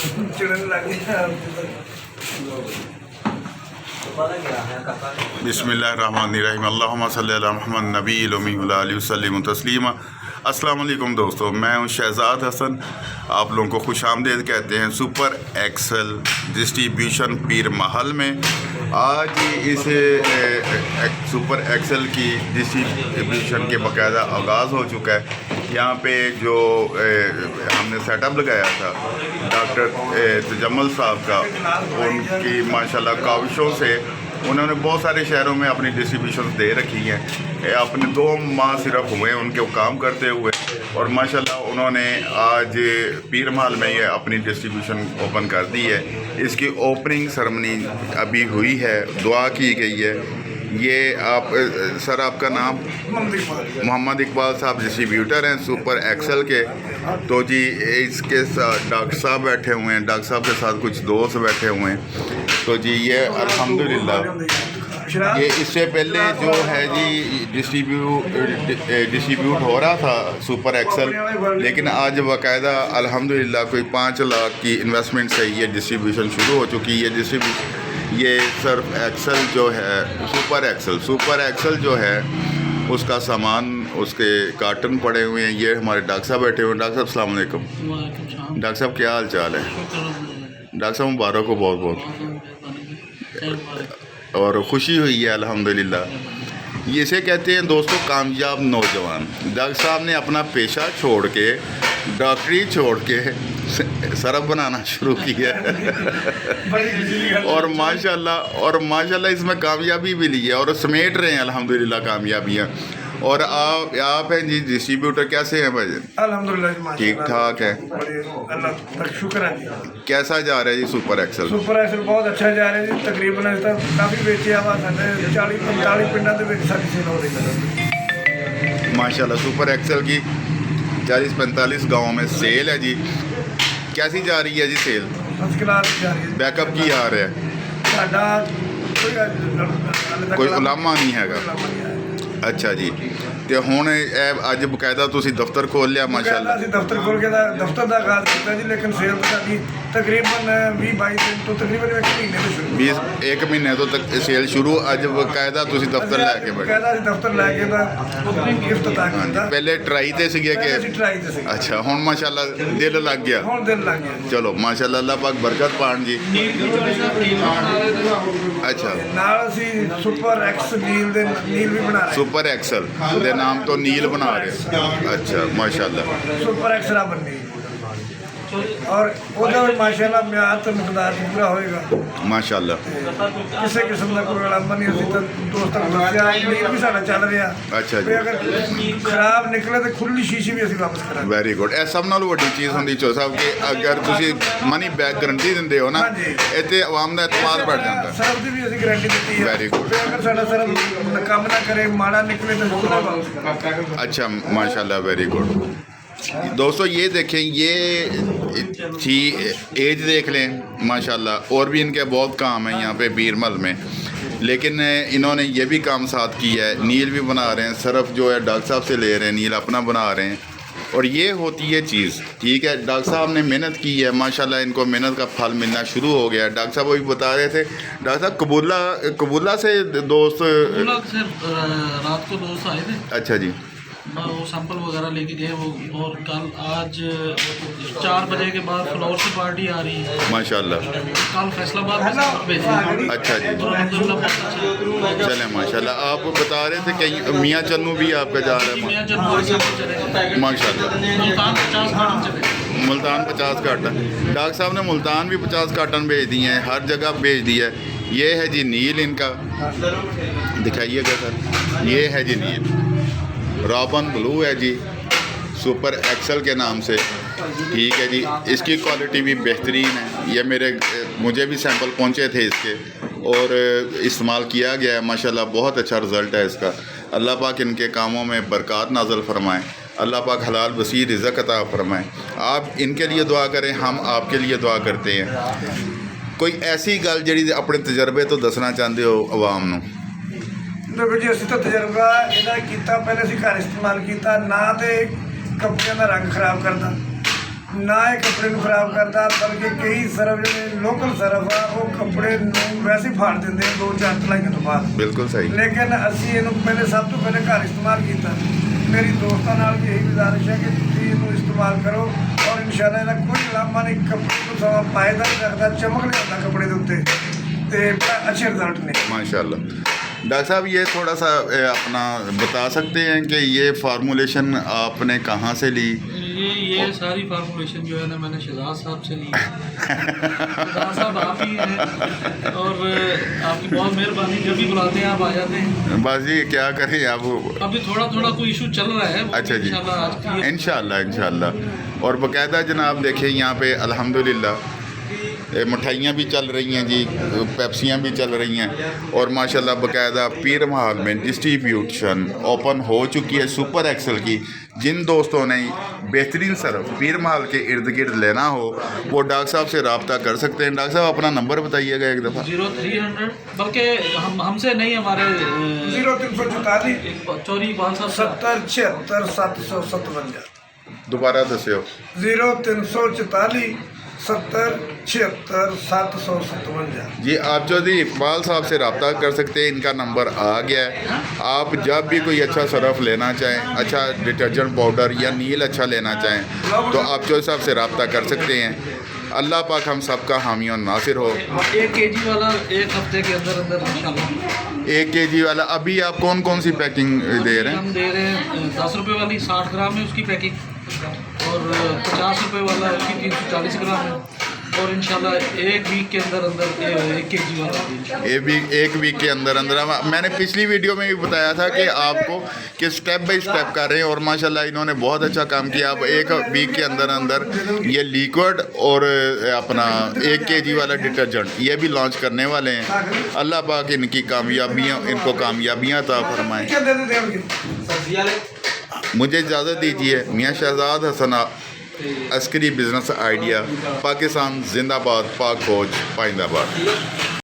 चिड़न लगी बिस्मिल्लाहिर्रहमानिर्रहीम अल्लाहुम्मा सल्ली अला मुहम्मद नबील उम्मी व आलिहि वसल्लम तस्लीमा। अस्सलाम वालेकुम दोस्तों, मैं हूं शहजाद हसन। आप लोगों को खुशामदीद कहते हैं सुपर एक्सल डिस्ट्रीब्यूशन पीर महल में। आज इस सुपर एक्सल की डिस्ट्रीब्यूशन के बाकायदा आगाज़ हो चुका है। यहाँ पे जो हमने सेटअप लगाया था डॉक्टर तजम्मुल साहब का, उनकी माशाल्लाह काविशों से उन्होंने बहुत सारे शहरों में अपनी डिस्ट्रीब्यूशन दे रखी हैं। अपने 2 माह सिर्फ हुए उनके काम करते हुए, और माशाल्लाह उन्होंने आज पीर महल में ये अपनी डिस्ट्रीब्यूशन ओपन कर दी है। इसकी ओपनिंग सेरेमनी अभी हुई है, दुआ की गई है। ये आप सर, आपका नाम? मोहम्मद इकबाल साहब डिस्ट्रीब्यूटर हैं सुपर एक्सल के। तो जी इसके साथ डॉक्टर साहब बैठे हुए हैं, डॉक्टर साहब के साथ कुछ दोस्त बैठे हुए हैं। तो जी ये अल्हम्दुलिल्लाह ये इससे पहले जो है जी डिस्ट्रीब्यूट हो रहा था सुपर एक्सल, लेकिन आज बाकायदा अल्हम्दुलिल्लाह कोई 5 लाख की इन्वेस्टमेंट से ये डिस्ट्रीब्यूशन शुरू हो चुकी है। ये सर्फ एक्सल जो है सुपर एक्सल जो है उसका सामान, उसके कार्टन पड़े हुए हैं। ये हमारे डॉक्टर साहब बैठे हुए हैं। डॉक्टर साहब अस्सलाम वालेकुम। डॉक्टर साहब क्या हाल चाल है? डॉक्टर साहब मुबारक हो बहुत बहुत, और ख़ुशी हुई है अल्हम्दुलिल्लाह। ये इसे कहते हैं दोस्तों कामयाब नौजवान। डॉक्टर साहब ने अपना पेशा छोड़ के, डॉक्टरी छोड़ के सरफ बनाना शुरू किया और माशाल्लाह इसमें कामयाबी भी ली है और समेट रहे हैं अल्हम्दुलिल्लाह कामयाबियाँ। और आप हैं जी डिस्ट्रीब्यूटर, कैसे हैं भाई? अल्हम्दुलिल्लाह ठीक ठाक है, अल्लाह का शुक्र है जी। कैसा जा रहा है जी सुपर एक्सल? बहुत अच्छा जा रहा है जी। तकरीबन काफ़ी बेचे हुआ 40-45 पिंडों के सेल हो रही है माशाल्लाह। सुपर एक्सल की 40-45 गाँव में सेल है जी। कैसी जा रही है जी सेल? फर्स्ट क्लास जा रही है। बैकअप की आ रहा है? कोई उलामा नहीं है। अच्छा जी। तो हुण अज बकायदा तुसीं दफ्तर खोल लिया माशाल्लाह? दफ्तर खोल के दफ्तर का आगाज़ किया जी, लेकिन सेल तो साडी तकरीबन 20-22 दिन तो तकरीबन 1 महीने तो तक सेल शुरू। अज बकायदा तुसीं दफ्तर लैके बैठे? दफ्तर लैके पहले ट्राई ते सीगे कि? अच्छा, हुण माशाल्लाह दिल लग गया। चलो माशाल्लाह, अल्लाह पाक बरकत पाण जी। अच्छा, नाल असीं सुपर एक्स नील भी बना रहे, सुपर एक्सल दे नाम तो नील बना रहे। अच्छा माशाल्लाह, सुपर एक्सरा बननी और ਉਹਦਾ माशाल्लाह म्यार तो मकदार पूरा होएगा माशाल्लाह। किसी किस्म का कोई विलंब नहीं। ਅਸੀਂ ਤਾਂ ਦੋਸਤਾਂ ਨੂੰ ਦੱਸਿਆ ਨੀਲ ਵੀ ਸਾਡਾ ਚੱਲ ਰਿਹਾ। अच्छा जी। अगर खराब निकले तो खुली शीशी भी ਅਸੀਂ ਵਾਪਸ ਕਰਾਂਗੇ। Very good. ਇਹ ਸਭ ਨਾਲੋਂ ਵੱਡੀ ਚੀਜ਼ ਹੁੰਦੀ ਚੋ ਸਾਹਿਬ ਕਿ ਅਗਰ ਤੁਸੀਂ ਮਨੀ ਬੈਕ ਗਰੰਟੀ ਦਿੰਦੇ ਹੋ ਨਾ, ਇੱਥੇ ਆਵਾਮ ਦਾ ਇਤਮਾਦ बढ़ ਜਾਂਦਾ। ਸਰਫ ਦੀ ਵੀ ਅਸੀਂ ਗਰੰਟੀ ਦਿੱਤੀ ਹੈ। Very good. ਅਗਰ ਸਾਡਾ ਸਰਫ ਕੰਮ ਨਾ ਕਰੇ, माड़ा निकले तो दूसरा वापस करेंगे। अच्छा माशाल्लाह, वेरी गुड। दोस्तों ये देखें, ये थी एज देख लें माशाल्लाह। और भी इनके बहुत काम है यहाँ पे पीर महल में, लेकिन इन्होंने ये भी काम साथ किया है। नील भी बना रहे हैं, सरफ जो है डॉक्टर साहब से ले रहे हैं, नील अपना बना रहे हैं। और ये होती है चीज़, ठीक है। डॉक्टर साहब ने मेहनत की है माशाल्लाह, इनको मेहनत का फल मिलना शुरू हो गया है। डॉक्टर साहब वही बता रहे थे। डॉक्टर साहब कबूला से दोस्त रात को दोस्त आए थे। अच्छा जी। वो सैंपल वगैरह लेके गए वो, और कल आज 4 बजे के बाद फ्लोर से पार्टी आ रही है माशाल्लाह। कल फैसलाबाद में भेजी। अच्छा जी, चले माशाल्लाह। आप बता रहे थे कि मियाँ चन्नू भी आपका जा रहा है माशाल्लाह। मुल्तान 50 कार्टन, डॉक्टर साहब ने मुल्तान भी 50 कार्टन भेज दिए हैं, हर जगह भेज दिया है। ये है जी नील, इनका दिखाइएगा सर। ये है जी नील, रॉबन ब्लू है जी, सुपर एक्सल के नाम से, ठीक है जी। इसकी क्वालिटी भी बेहतरीन है। ये मुझे भी सैंपल पहुंचे थे इसके, और इस्तेमाल किया गया है माशाल्लाह। बहुत अच्छा रिज़ल्ट है इसका। अल्लाह पाक इनके कामों में बरकत नाज़िल फरमाएँ, अल्लाह पाक हलाल वसी रिज़्क़ अता फरमाएँ। आप इनके लिए दुआ करें, हम आपके लिए दुआ करते हैं। कोई ऐसी गल जिहड़ी अपने तजर्बे तो दसना चाहते हो आवाम नूं? देखो जी, असं तो तजर्बा इहदा कीता। पहले असीं घर इस्तेमाल किया ना, तो कंपनियों का रंग खराब करता, ਨਾ ਇਹ ਕੱਪੜੇ ਨੂੰ ਖਰਾਬ ਕਰਦਾ, ਬਲਕਿ ਕਈ ਸਰਫ ਜਿਹੜੇ ਲੋਕਲ ਸਰਫ ਆ ਉਹ ਕੱਪੜੇ ਨੂੰ ਵੈਸੇ ਹੀ ਫਾੜ ਦਿੰਦੇ ਆ 2-4 ਧੁਲਾਈਆਂ ਤੋਂ ਬਾਅਦ। ਬਿਲਕੁਲ ਸਹੀ। ਲੇਕਿਨ ਅਸੀਂ ਇਹਨੂੰ ਸਭ ਤੋਂ ਪਹਿਲੇ ਘਰ ਇਸਤੇਮਾਲ ਕੀਤਾ। ਮੇਰੀ ਦੋਸਤਾਂ ਨਾਲ ਵੀ ਇਹੀ ਗੁਜ਼ਾਰਿਸ਼ ਹੈ ਕਿ ਤੁਸੀਂ ਇਹਨੂੰ ਇਸਤੇਮਾਲ ਕਰੋ ਔਰ ਇਨਸ਼ਾਅੱਲਾ ਇਹਦਾ ਕੋਈ ਲਾਮਾ ਨਹੀਂ, ਕੱਪੜੇ ਨੂੰ ਸਮਾਂ ਪਾਏਦਾਰ ਕਰਦਾ, चमक लिया कपड़े के उत्ते ते अच्छे रिजल्ट ने माशाल्लाह। डॉक्टर साहब ये थोड़ा सा अपना बता सकते हैं कि ये फार्मूलेशन आपने कहाँ से ली? ये सारी फार्मूलेशन जो है ना मैंने शहजाद साहब से ली। शहजाद साहब आप ही हैं और आपकी बहुत मेहरबानी, जब भी बुलाते हैं आप आ जाते हैं। बस जी क्या करें आप, अभी थोड़ा थोड़ा कोई इशू चल रहा है। अच्छा जी, इंशाल्लाह। और बाकायदा जनाब देखिए यहाँ पे अल्हम्दुलिल्लाह मिठाइयाँ भी चल रही हैं जी, पेप्सियाँ भी चल रही हैं और माशाल्लाह बाकायदा पीर महल में डिस्ट्रीब्यूशन ओपन हो चुकी है सुपर एक्सल की। जिन दोस्तों ने बेहतरीन सरफ पीर महल के इर्द गिर्द लेना हो वो डॉक्टर साहब से रब्ता कर सकते हैं। डॉक्टर साहब अपना नंबर बताइएगा एक दफ़ा। 0300, बल्कि हमसे नहीं, हमारे 0344 चौरी 70 76 757। दोबारा दस्यो। 0344 70 76 757। जी आप चौधरी इकबाल साहब से रब्ता कर सकते हैं, इनका नंबर आ गया है। आप जब भी कोई अच्छा सरफ लेना चाहें, अच्छा डिटर्जेंट पाउडर या नील अच्छा लेना चाहें तो आप चौधरी साहब से रब्ता कर सकते हैं। अल्लाह पाक हम सबका हामी और नासिर हो। 1 kg वाला 1 हफ्ते के अंदर अंदर इंशाल्लाह। 1 kg वाला अभी आप कौन कौन सी पैकिंग दे रहे हैं? हम दे रहे हैं 10 रुपये वाली 60 ग्राम है उसकी पैकिंग, और 50 रुपये वाला उसकी 340 ग्राम है, और इंशाल्लाह 1 वीक के अंदर अंदर 1 kg वाला एक वीक के अंदर अंदर। मैंने पिछली वीडियो में भी बताया था कि आपको कि स्टेप बाय स्टेप कर रहे हैं और माशाल्लाह इन्होंने बहुत अच्छा काम किया। अब 1 वीक के अंदर अंदर ये लिक्विड और अपना 1 kg वाला डिटर्जेंट ये भी लॉन्च करने वाले हैं। अल्लाह पाक इनको कामयाबियाँ अता फरमाएं। मुझे इजाज़त दीजिए। मियाँ शहजाद हसन अस्करी बिजनेस आइडिया, पाकिस्तान जिंदाबाद, पाक फौज पाइंदाबाद।